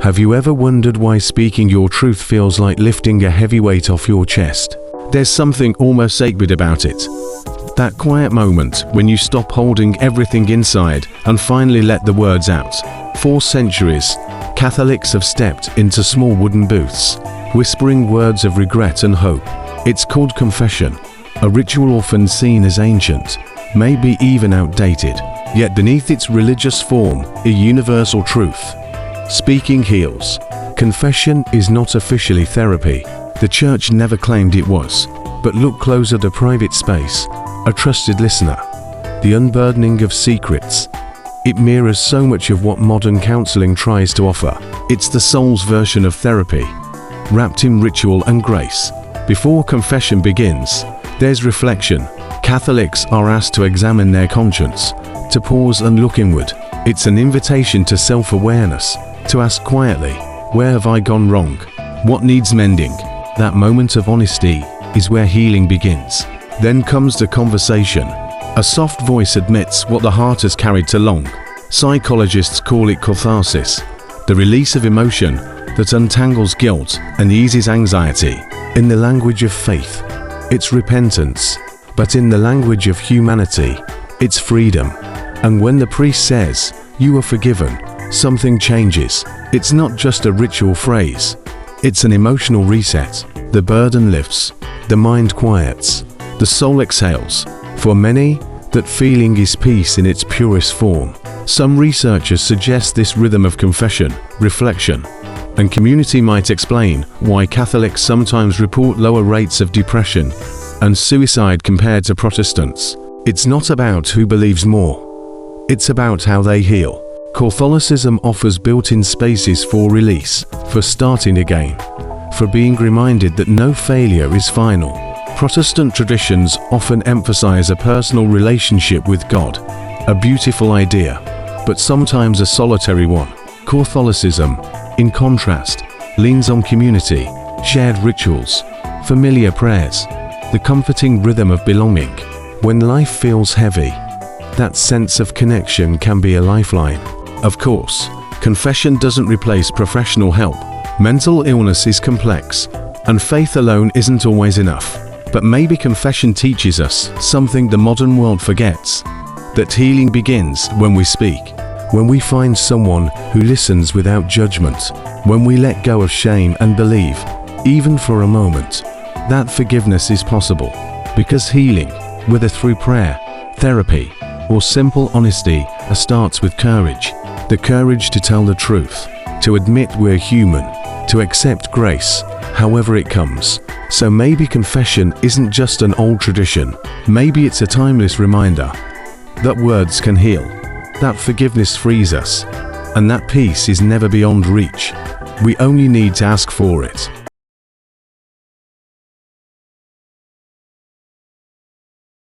Have you ever wondered why speaking your truth feels like lifting a heavy weight off your chest? There's something almost sacred about it. That quiet moment when you stop holding everything inside and finally let the words out. For centuries, Catholics have stepped into small wooden booths, whispering words of regret and hope. It's called confession, a ritual often seen as ancient, maybe even outdated, yet beneath its religious form, a universal truth. Speaking heals. Confession is not officially therapy. The church never claimed it was. But look closer to private space, a trusted listener. The unburdening of secrets. It mirrors so much of what modern counseling tries to offer. It's the soul's version of therapy, wrapped in ritual and grace. Before confession begins, there's reflection. Catholics are asked to examine their conscience, to pause and look inward. It's an invitation to self-awareness, to ask quietly, where have I gone wrong? What needs mending? That moment of honesty is where healing begins. Then comes the conversation. A soft voice admits what the heart has carried too long. Psychologists call it catharsis, the release of emotion that untangles guilt and eases anxiety. In the language of faith, it's repentance, but in the language of humanity, it's freedom. And when the priest says, "You are forgiven," something changes. It's not just a ritual phrase. It's an emotional reset. The burden lifts, the mind quiets, the soul exhales. For many, that feeling is peace in its purest form. Some researchers suggest this rhythm of confession, reflection, and community might explain why Catholics sometimes report lower rates of depression and suicide compared to Protestants. It's not about who believes more. It's about how they heal. Catholicism offers built-in spaces for release, for starting again, for being reminded that no failure is final. Protestant traditions often emphasize a personal relationship with God, a beautiful idea, but sometimes a solitary one. Catholicism, in contrast, leans on community, shared rituals, familiar prayers, the comforting rhythm of belonging. When life feels heavy, that sense of connection can be a lifeline. Of course, confession doesn't replace professional help. Mental illness is complex, and faith alone isn't always enough. But maybe confession teaches us something the modern world forgets, that healing begins when we speak, when we find someone who listens without judgment, when we let go of shame and believe, even for a moment, that forgiveness is possible. Because healing, whether through prayer, therapy, or simple honesty, starts with courage. The courage to tell the truth, to admit we're human, to accept grace, however it comes. So maybe confession isn't just an old tradition. Maybe it's a timeless reminder that words can heal, that forgiveness frees us, and that peace is never beyond reach. We only need to ask for it.